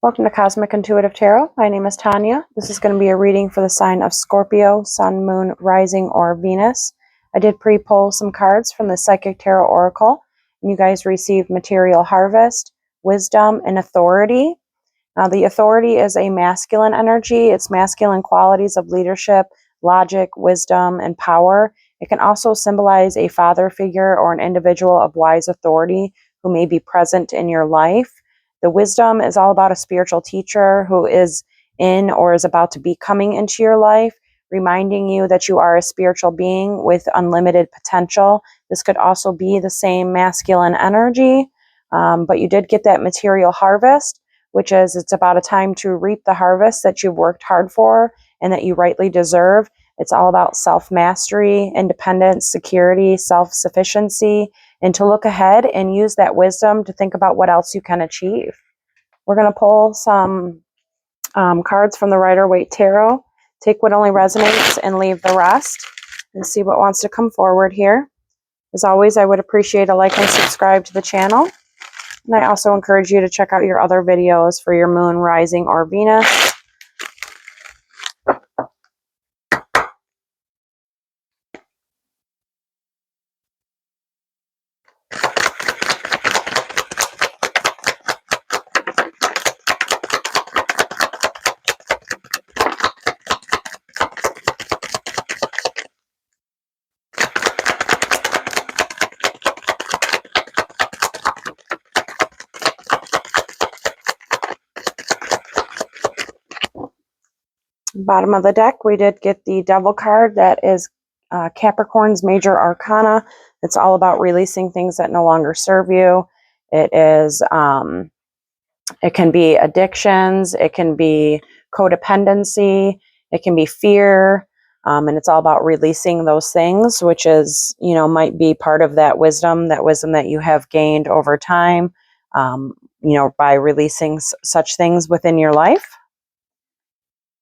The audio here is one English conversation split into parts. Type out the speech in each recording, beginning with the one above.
Welcome to Cosmic Intuitive Tarot. My name is Tanya. This is going to be a reading for the sign of Scorpio, Sun, Moon, Rising, or Venus. I did pre-pull some cards from the Psychic Tarot Oracle, and you guys received Material Harvest, Wisdom, and Authority. Now, the Authority is a masculine energy. It's masculine qualities of leadership, logic, wisdom, and power. It can also symbolize a father figure or an individual of wise authority who may be present in your life. The Wisdom is all about a spiritual teacher who is in or is about to be coming into your life, reminding you that you are a spiritual being with unlimited potential. This could also be the same masculine energy, but you did get that Material Harvest, which is it's about a time to reap the harvest that you've worked hard for and that you rightly deserve. It's all about self-mastery, independence, security, self-sufficiency, and to look ahead and use that wisdom to think about what else you can achieve. We're going to pull some cards from the Rider-Waite Tarot. Take what only resonates and leave the rest, and see what wants to come forward here. As always, I would appreciate a like and subscribe to the channel. And I also encourage you to check out your other videos for your Moon, Rising, or Venus. Bottom of the deck, we did get the Devil card. That is Capricorn's major arcana. It's all about releasing things that no longer serve you. It is, it can be addictions, it can be codependency, it can be fear, and it's all about releasing those things, which is, you know, might be part of that wisdom that you have gained over time, you know, by releasing such things within your life.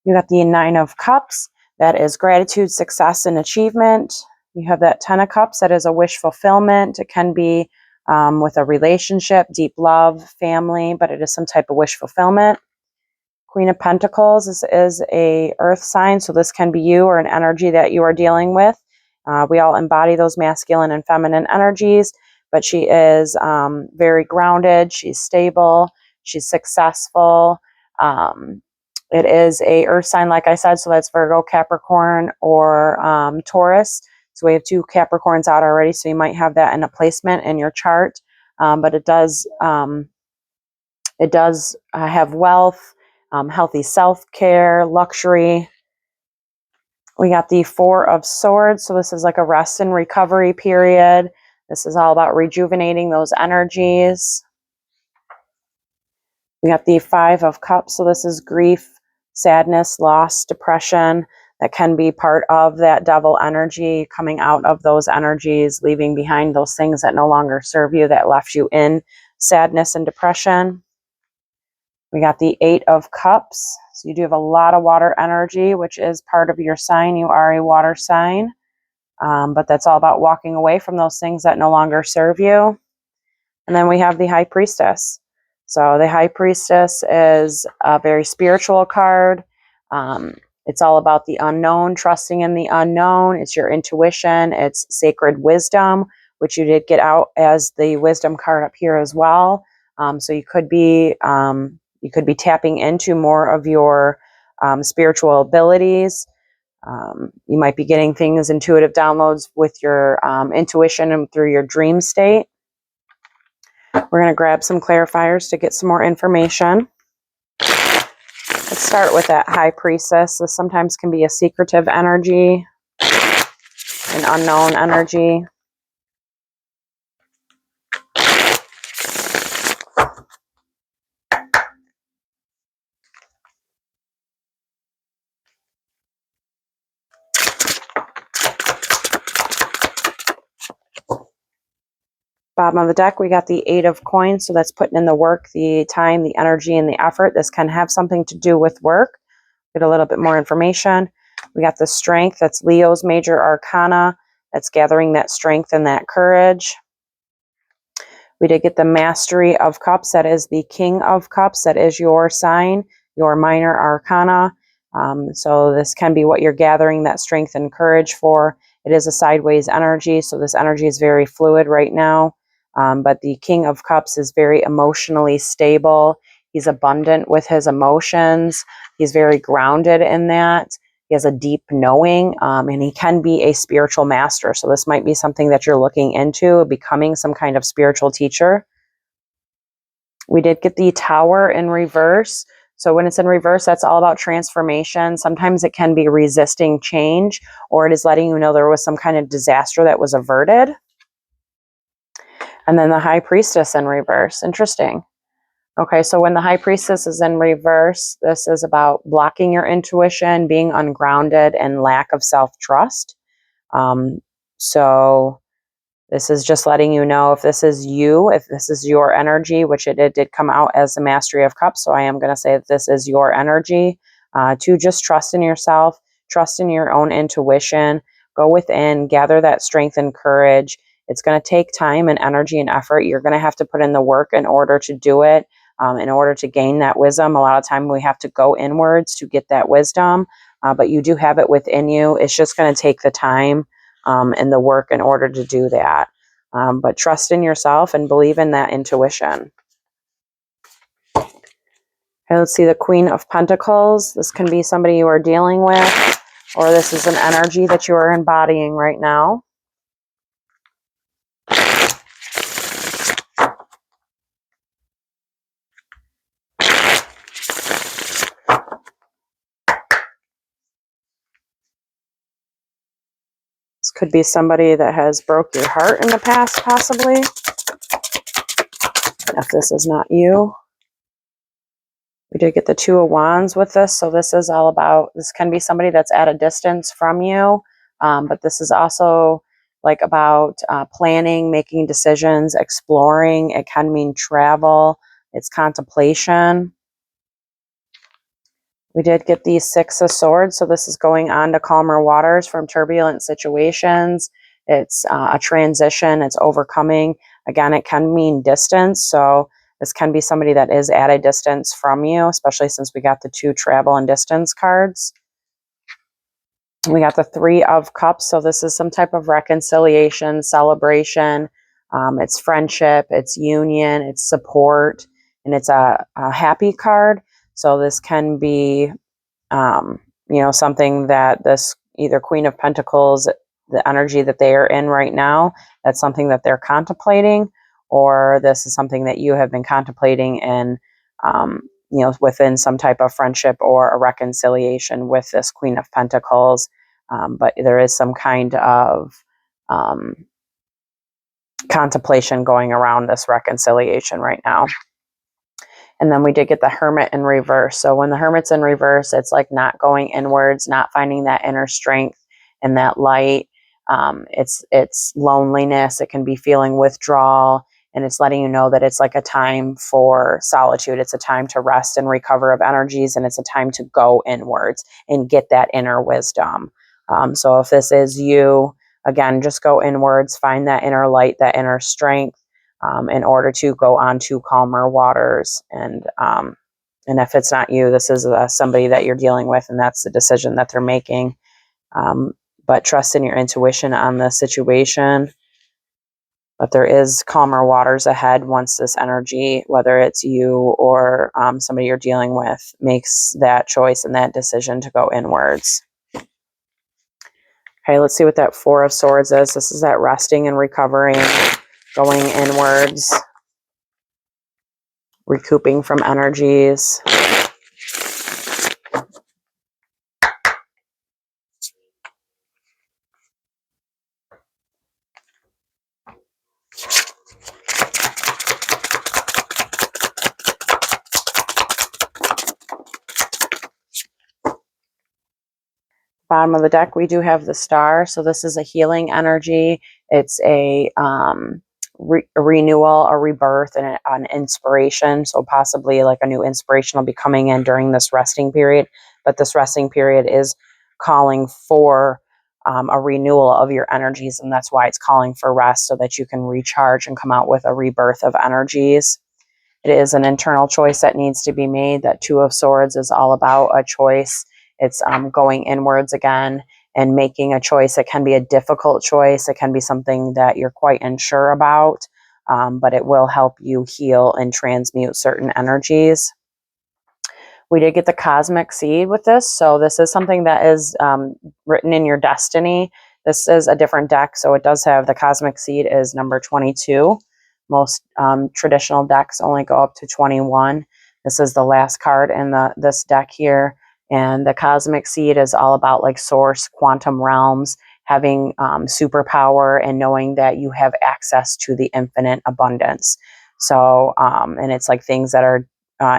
You got the Nine of Cups. That is gratitude, success, and achievement. You have that Ten of Cups. That is a wish fulfillment. It can be with a relationship, deep love, family, but it is some type of wish fulfillment. Queen of Pentacles. This is a earth sign, so this can be you or an energy that you are dealing with. We all embody those masculine and feminine energies, but she is very grounded. She's stable. She's successful. It is a earth sign, like I said, so that's Virgo, Capricorn, or Taurus. So we have two Capricorns out already, so you might have that in a placement in your chart. But it does have wealth, healthy self-care, luxury. We got the Four of Swords, so this is like a rest and recovery period. This is all about rejuvenating those energies. We got the Five of Cups, so this is grief, sadness, loss, depression. That can be part of that devil energy, coming out of those energies, leaving behind those things that no longer serve you, that left you in sadness and depression. We got the Eight of Cups. So you do have a lot of water energy, which is part of your sign. You are a water sign, but that's all about walking away from those things that no longer serve you. And then we have the High Priestess. So the High Priestess is a very spiritual card. It's all about the unknown, trusting in the unknown. It's your intuition. It's sacred wisdom, which you did get out as the Wisdom card up here as well. So you could be tapping into more of your spiritual abilities. You might be getting things, intuitive downloads with your intuition and through your dream state. We're going to grab some clarifiers to get some more information. Let's start with that High Priestess. This sometimes can be a secretive energy, an unknown energy. Bottom of the deck, we got the Eight of Coins, so that's putting in the work, the time, the energy, and the effort. This can have something to do with work. Get a little bit more information. We got the Strength, that's Leo's major arcana. That's gathering that strength and that courage. We did get the Mastery of Cups. That is the King of Cups. That is your sign, your minor arcana. So this can be what you're gathering that strength and courage for. It is a sideways energy, so this energy is very fluid right now. But the King of Cups is very emotionally stable. He's abundant with his emotions. He's very grounded in that. He has a deep knowing, and he can be a spiritual master. So this might be something that you're looking into, becoming some kind of spiritual teacher. We did get the Tower in reverse. So when it's in reverse, that's all about transformation. Sometimes it can be resisting change, or it is letting you know there was some kind of disaster that was averted. And then the High Priestess in reverse. Interesting. Okay, so when the High Priestess is in reverse, this is about blocking your intuition, being ungrounded, and lack of self-trust. So this is just letting you know if this is you, if this is your energy, which it did come out as the Mastery of Cups. So I am going to say that this is your energy, to just trust in yourself, trust in your own intuition, go within, gather that strength and courage. It's going to take time and energy and effort. You're going to have to put in the work in order to do it, in order to gain that wisdom. A lot of time we have to go inwards to get that wisdom, but you do have it within you. It's just going to take the time and the work in order to do that. But trust in yourself and believe in that intuition. Okay, let's see the Queen of Pentacles. This can be somebody you are dealing with, or this is an energy that you are embodying right now. This could be somebody that has broke your heart in the past, possibly. If this is not you. We did get the Two of Wands with this, so this is all about, this can be somebody that's at a distance from you, but this is also like about planning, making decisions, exploring. It can mean travel. It's contemplation. We did get the Six of Swords, so this is going on to calmer waters from turbulent situations. It's a transition. It's overcoming. Again, it can mean distance, so this can be somebody that is at a distance from you, especially since we got the two travel and distance cards. We got the Three of Cups, so this is some type of reconciliation, celebration. It's friendship, it's union, it's support, and it's a happy card. So this can be, something that this either Queen of Pentacles, the energy that they are in right now, that's something that they're contemplating, or this is something that you have been contemplating and, within some type of friendship or a reconciliation with this Queen of Pentacles. But there is some kind of contemplation going around this reconciliation right now. And then we did get the Hermit in reverse. So when the Hermit's in reverse, it's like not going inwards, not finding that inner strength and that light. It's loneliness. It can be feeling withdrawal. And it's letting you know that it's like a time for solitude. It's a time to rest and recover of energies. And it's a time to go inwards and get that inner wisdom. So if this is you, again, just go inwards, find that inner light, that inner strength, in order to go on to calmer waters. And if it's not you, this is somebody that you're dealing with, and that's the decision that they're making. But trust in your intuition on the situation. But there is calmer waters ahead once this energy, whether it's you or somebody you're dealing with, makes that choice and that decision to go inwards. Okay, let's see what that Four of Swords is. This is that resting and recovering, going inwards, recouping from energies. Bottom of the deck, we do have the Star. So this is a healing energy. It's a renewal, a rebirth, and an inspiration. So possibly like a new inspiration will be coming in during this resting period. But this resting period is calling for a renewal of your energies, and that's why it's calling for rest, so that you can recharge and come out with a rebirth of energies. It is an internal choice that needs to be made. That Two of Swords is all about a choice. It's going inwards again and making a choice. It can be a difficult choice. It can be something that you're quite unsure about, but it will help you heal and transmute certain energies. We did get the Cosmic Seed with this. So this is something that is written in your destiny. This is a different deck. So it does have the Cosmic Seed is number 22. Most traditional decks only go up to 21. This is the last card in this deck here. And the Cosmic Seed is all about like source, quantum realms, having superpower, and knowing that you have access to the infinite abundance. So, and it's like things that are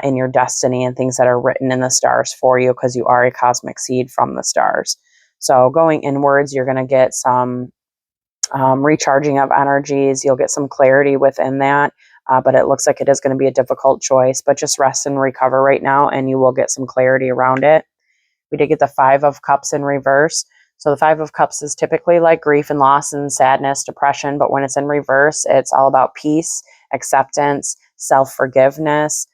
in your destiny and things that are written in the stars for you, because you are a cosmic seed from the stars. So going inwards, you're going to get some recharging of energies. You'll get some clarity within that, but it looks like it is going to be a difficult choice. But just rest and recover right now, and you will get some clarity around it. We did get the Five of Cups in reverse. So the Five of Cups is typically like grief and loss and sadness, depression, but when it's in reverse, it's all about peace, acceptance, self-forgiveness.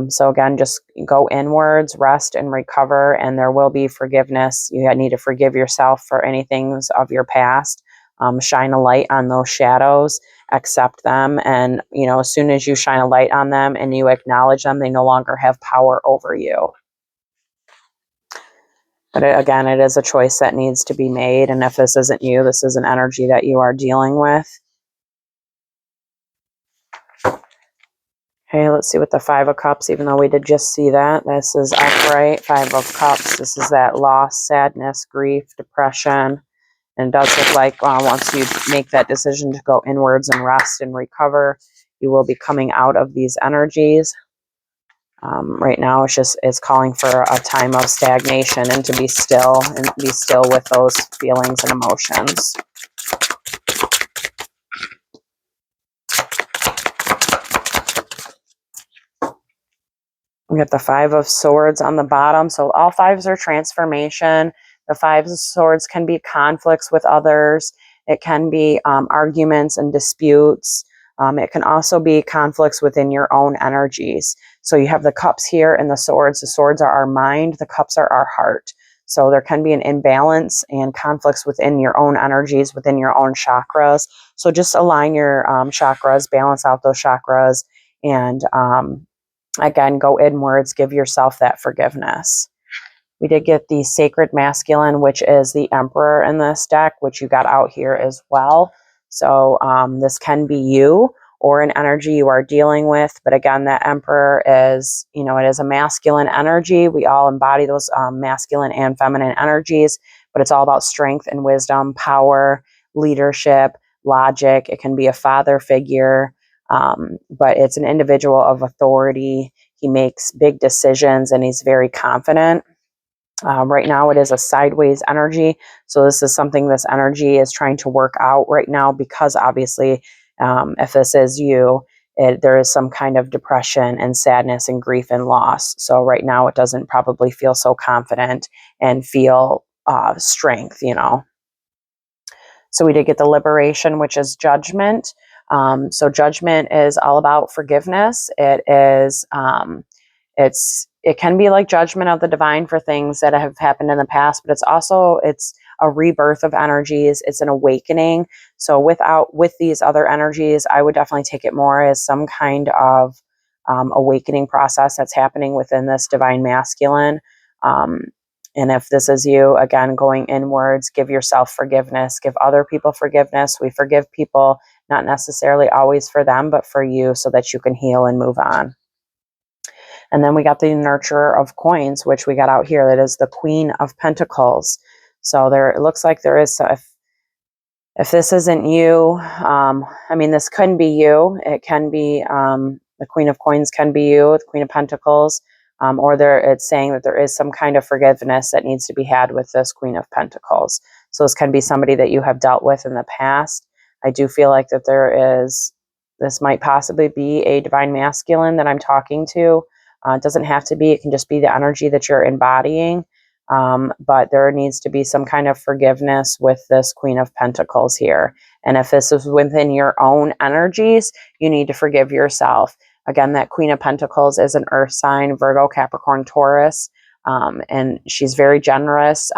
So again, just go inwards, rest and recover, and there will be forgiveness. You need to forgive yourself for any things of your past. Shine a light on those shadows, accept them, and as soon as you shine a light on them and you acknowledge them, they no longer have power over you. But again, it is a choice that needs to be made. And if this isn't you, this is an energy that you are dealing with. Okay, let's see what the Five of Cups, even though we did just see that. This is upright, Five of Cups. This is that loss, sadness, grief, depression. And it does look like once you make that decision to go inwards and rest and recover, you will be coming out of these energies. Right now, it's calling for a time of stagnation and to be still with those feelings and emotions. We got the Five of Swords on the bottom. So all fives are transformation. The Five of Swords can be conflicts with others. It can be arguments and disputes. It can also be conflicts within your own energies. So you have the cups here and the swords. The swords are our mind. The cups are our heart. So there can be an imbalance and conflicts within your own energies, within your own chakras. So just align your chakras, balance out those chakras, and again, go inwards, give yourself that forgiveness. We did get the Sacred Masculine, which is the Emperor in this deck, which you got out here as well. So this can be you or an energy you are dealing with. But again, that Emperor is, it is a masculine energy. We all embody those masculine and feminine energies, but it's all about strength and wisdom, power, leadership, logic. It can be a father figure, but it's an individual of authority. He makes big decisions and he's very confident. Right now it is a sideways energy. So this is something this energy is trying to work out right now, because obviously if this is you, there is some kind of depression and sadness and grief and loss. So right now it doesn't probably feel so confident and feel strength, So we did get the Liberation, which is Judgment. So Judgment is all about forgiveness. It is it can be like judgment of the divine for things that have happened in the past, but it's a rebirth of energies. It's an awakening. So with these other energies, I would definitely take it more as some kind of awakening process that's happening within this divine masculine. And if this is you, again, going inwards, give yourself forgiveness, give other people forgiveness. We forgive people, not necessarily always for them, but for you, so that you can heal and move on. And then we got the Nurturer of Coins, which we got out here. That is the Queen of Pentacles. So it looks like there is, if this isn't you, this couldn't be you. It can be, the Queen of Coins can be you, the Queen of Pentacles, or it's saying that there is some kind of forgiveness that needs to be had with this Queen of Pentacles. So this can be somebody that you have dealt with in the past. I do feel like that this might possibly be a divine masculine that I'm talking to. It doesn't have to be. It can just be the energy that you're embodying. But there needs to be some kind of forgiveness with this Queen of Pentacles here. And if this is within your own energies, you need to forgive yourself. Again, that Queen of Pentacles is an earth sign, Virgo, Capricorn, Taurus, and she's very generous.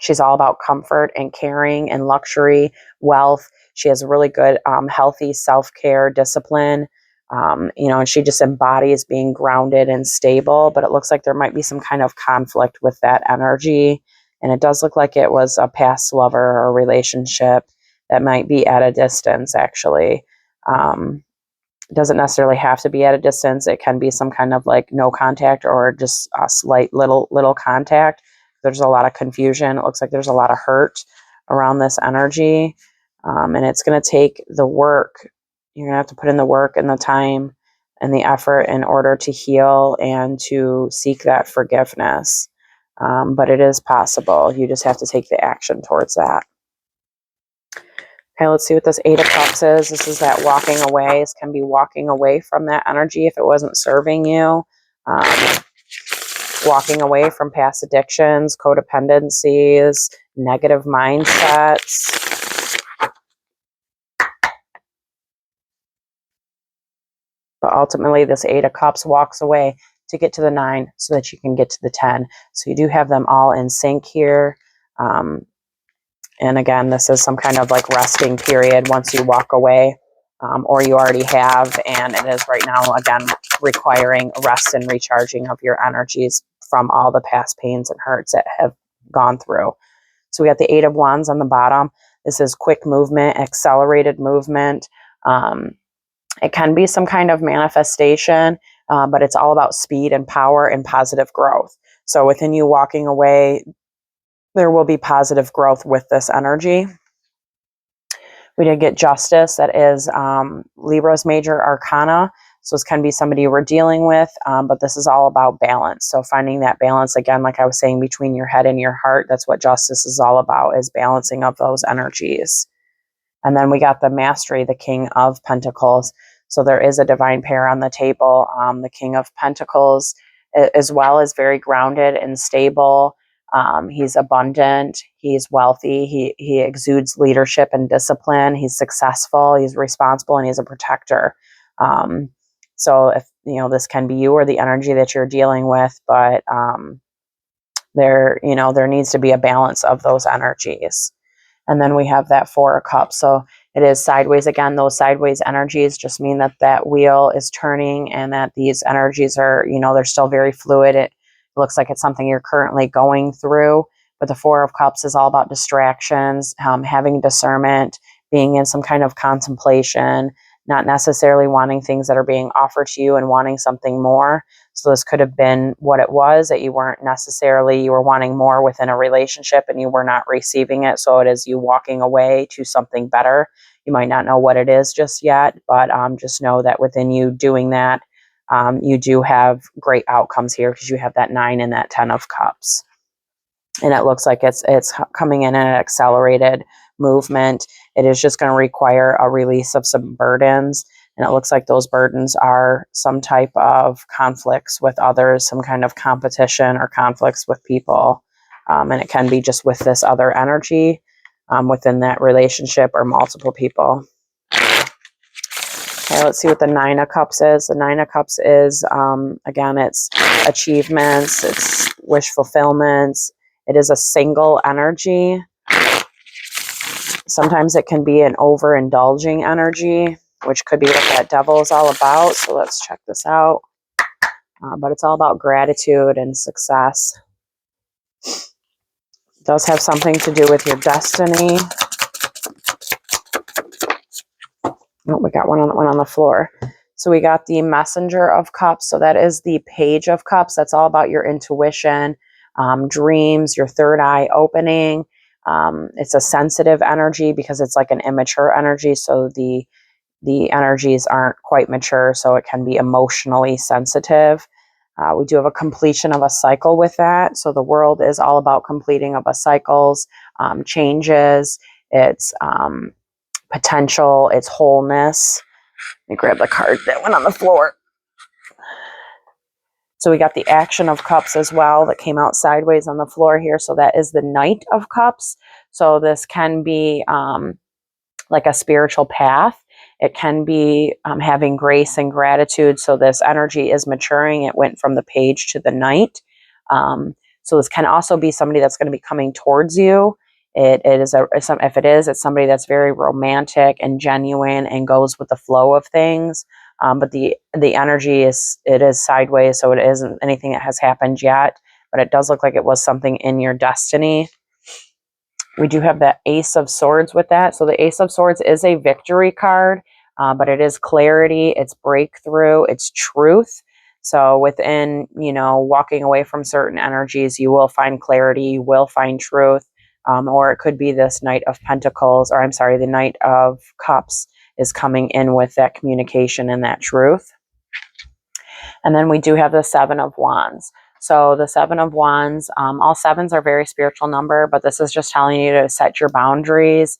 She's all about comfort and caring and luxury, wealth. She has a really good, healthy self-care discipline. And she just embodies being grounded and stable, but it looks like there might be some kind of conflict with that energy. And it does look like it was a past lover or relationship that might be at a distance, actually. It doesn't necessarily have to be at a distance. It can be some kind of like no contact or just a slight little contact. There's a lot of confusion. It looks like there's a lot of hurt around this energy. And it's going to take the work. You're going to have to put in the work and the time and the effort in order to heal and to seek that forgiveness. But it is possible. You just have to take the action towards that. Okay, let's see what this Eight of Cups is. This is that walking away. This can be walking away from that energy if it wasn't serving you. Walking away from past addictions, codependencies, negative mindsets. But ultimately, this Eight of Cups walks away to get to the 9 so that you can get to the 10. So you do have them all in sync here. And again, this is some kind of like resting period once you walk away, or you already have. And it is right now, again, requiring rest and recharging of your energies from all the past pains and hurts that have gone through. So we got the Eight of Wands on the bottom. This is quick movement, accelerated movement. It can be some kind of manifestation, but it's all about speed and power and positive growth. So within you walking away, there will be positive growth with this energy. We did get Justice. That is Libra's major arcana. So this can be somebody we're dealing with, but this is all about balance. So finding that balance, again, like I was saying, between your head and your heart, that's what Justice is all about, is balancing of those energies. And then we got the Mastery, the King of Pentacles. So there is a divine pair on the table. The King of Pentacles, as well, is very grounded and stable. He's abundant. He's wealthy. He exudes leadership and discipline. He's successful. He's responsible, and he's a protector. So if this can be you or the energy that you're dealing with, but there needs to be a balance of those energies. And then we have that Four of Cups. So it is sideways again. Those sideways energies just mean that wheel is turning, and that these energies are, they're still very fluid. It looks like it's something you're currently going through. But the Four of Cups is all about distractions, having discernment, being in some kind of contemplation, not necessarily wanting things that are being offered to you and wanting something more. So this could have been what it was, that you were wanting more within a relationship and you were not receiving it. So it is you walking away to something better. You might not know what it is just yet, but just know that within you doing that, you do have great outcomes here, because you have that 9 and that 10 of Cups. And it looks like it's coming in an accelerated movement. It is just going to require a release of some burdens. And it looks like those burdens are some type of conflicts with others, some kind of competition or conflicts with people. And it can be just with this other energy within that relationship, or multiple people. Okay, let's see what the 9 of Cups is. The 9 of Cups is, again, it's achievements, it's wish fulfillments. It is a single energy. Sometimes it can be an overindulging energy, which could be what that Devil is all about. So let's check this out. But it's all about gratitude and success. It does have something to do with your destiny. Oh, we got one on the floor. So we got the Messenger of Cups. So that is the Page of Cups. That's all about your intuition, dreams, your third eye opening. It's a sensitive energy because it's like an immature energy. So the energies aren't quite mature, so it can be emotionally sensitive. We do have a completion of a cycle with that. So the world is all about completing of a cycles, changes, its potential, its wholeness. Let me grab the card that went on the floor. So we got the Action of Cups as well that came out sideways on the floor here. So that is the Knight of Cups. So this can be like a spiritual path. It can be having grace and gratitude. So this energy is maturing. It went from the Page to the Knight. So this can also be somebody that's going to be coming towards you. If it is, it's somebody that's very romantic and genuine and goes with the flow of things. But the energy is sideways, so it isn't anything that has happened yet. But it does look like it was something in your destiny. We do have the Ace of Swords with that. So the Ace of Swords is a victory card, but it is clarity, it's breakthrough, it's truth. So within, walking away from certain energies, you will find clarity, you will find truth. Or it could be this Knight of Pentacles, or I'm sorry, the Knight of Cups is coming in with that communication and that truth. And then we do have the Seven of Wands. So the Seven of Wands, all sevens are very spiritual number, but this is just telling you to set your boundaries.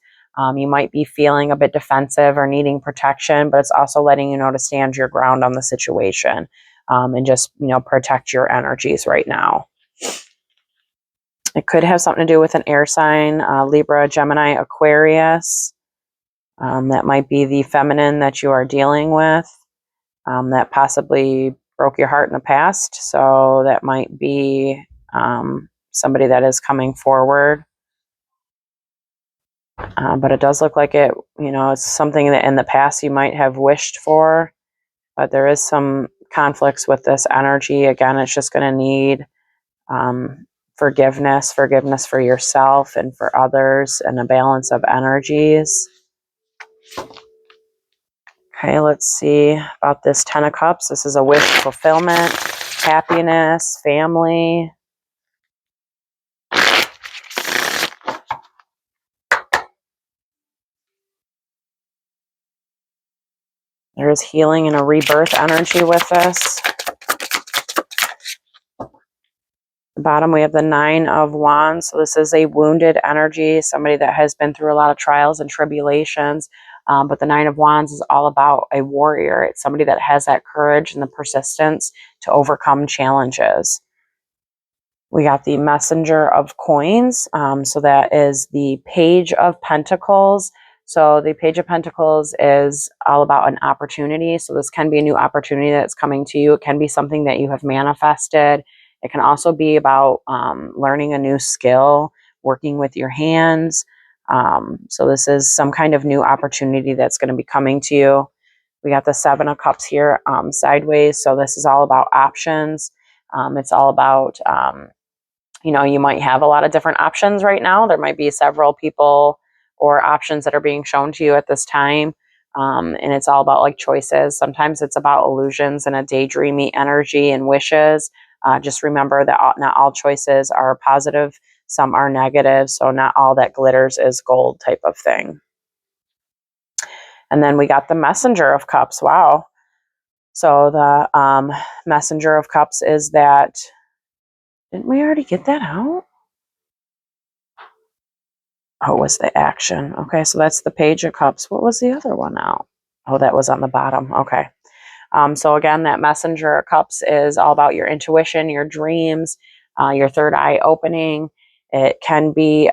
You might be feeling a bit defensive or needing protection, but it's also letting you know to stand your ground on the situation and just, protect your energies right now. It could have something to do with an air sign, Libra, Gemini, Aquarius. That might be the feminine that you are dealing with. That possibly broke your heart in the past. So that might be somebody that is coming forward. But it does look like it, it's something that in the past you might have wished for. But there is some conflicts with this energy. Again, it's just going to need forgiveness for yourself and for others, and a balance of energies. Okay, let's see about this Ten of Cups. This is a wish fulfillment, happiness, family. There is healing and a rebirth energy with this. The bottom, we have the Nine of Wands. So this is a wounded energy, somebody that has been through a lot of trials and tribulations. But the Nine of Wands is all about a warrior. It's somebody that has that courage and the persistence to overcome challenges. We got the Messenger of Coins. So that is the Page of Pentacles. So the Page of Pentacles is all about an opportunity. So this can be a new opportunity that's coming to you. It can be something that you have manifested. It can also be about learning a new skill, working with your hands. So this is some kind of new opportunity that's going to be coming to you. We got the Seven of Cups here sideways. So this is all about options. It's all about you might have a lot of different options right now. There might be several people or options that are being shown to you at this time. And it's all about like choices. Sometimes it's about illusions and a daydreamy energy and wishes. Just remember that not all choices are positive. Some are negative. So not all that glitters is gold type of thing. And then we got the Messenger of Cups. Wow. So the Messenger of Cups is that, didn't we already get that out? Oh, it was the Action. Okay, so that's the Page of Cups. What was the other one out? Oh, that was on the bottom. Okay. So again, that Messenger of Cups is all about your intuition, your dreams, your third eye opening. It can be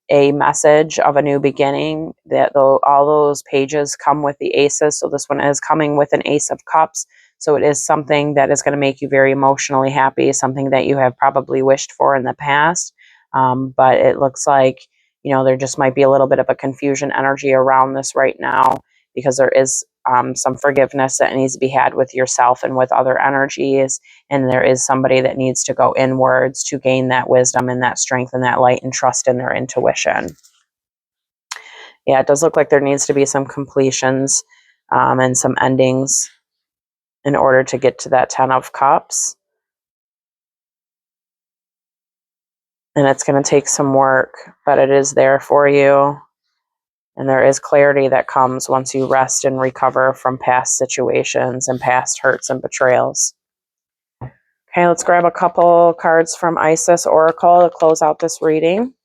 a message of a new beginning. That all those pages come with the aces. So this one is coming with an Ace of Cups. So it is something that is going to make you very emotionally happy, something that you have probably wished for in the past. But it looks like, there just might be a little bit of a confusion energy around this right now, because there is some forgiveness that needs to be had with yourself and with other energies. And there is somebody that needs to go inwards to gain that wisdom and that strength and that light and trust in their intuition. Yeah, it does look like there needs to be some completions and some endings in order to get to that Ten of Cups. And it's going to take some work, but it is there for you. And there is clarity that comes once you rest and recover from past situations and past hurts and betrayals. Okay, let's grab a couple cards from Isis Oracle to close out this reading.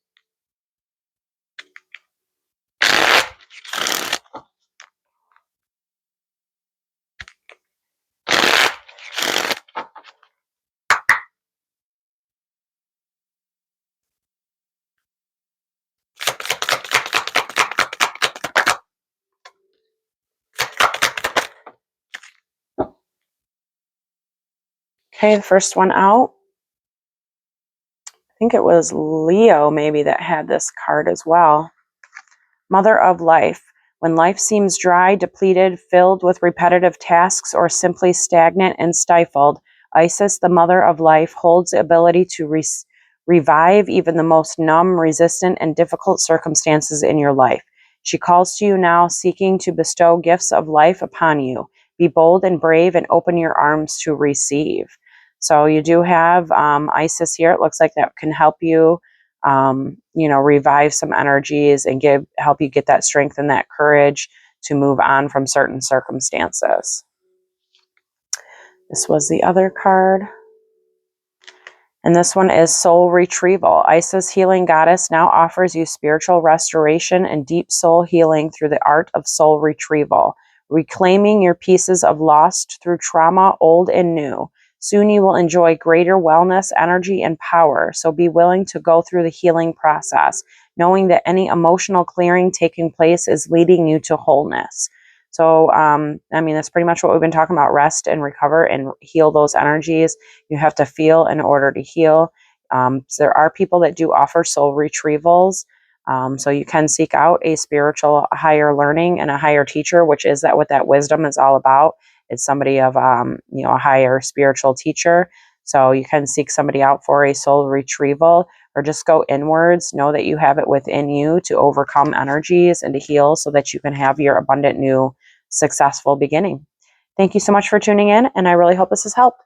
Okay, the first one out. I think it was Leo maybe that had this card as well. Mother of life. When life seems dry, depleted, filled with repetitive tasks, or simply stagnant and stifled, Isis, the mother of life, holds the ability to revive even the most numb, resistant, and difficult circumstances in your life. She calls to you now, seeking to bestow gifts of life upon you. Be bold and brave and open your arms to receive. So you do have Isis here. It looks like that can help you revive some energies and help you get that strength and that courage to move on from certain circumstances. This was the other card. And this one is soul retrieval. Isis, healing goddess, now offers you spiritual restoration and deep soul healing through the art of soul retrieval, reclaiming your pieces of lost through trauma, old and new. Soon you will enjoy greater wellness, energy, and power. So be willing to go through the healing process, knowing that any emotional clearing taking place is leading you to wholeness. So, that's pretty much what we've been talking about. Rest and recover and heal those energies. You have to feel in order to heal. So there are people that do offer soul retrievals. So you can seek out a spiritual higher learning and a higher teacher, which is what that wisdom is all about. It's somebody of, a higher spiritual teacher. So you can seek somebody out for a soul retrieval, or just go inwards. Know that you have it within you to overcome energies and to heal so that you can have your abundant new successful beginning. Thank you so much for tuning in, and I really hope this has helped.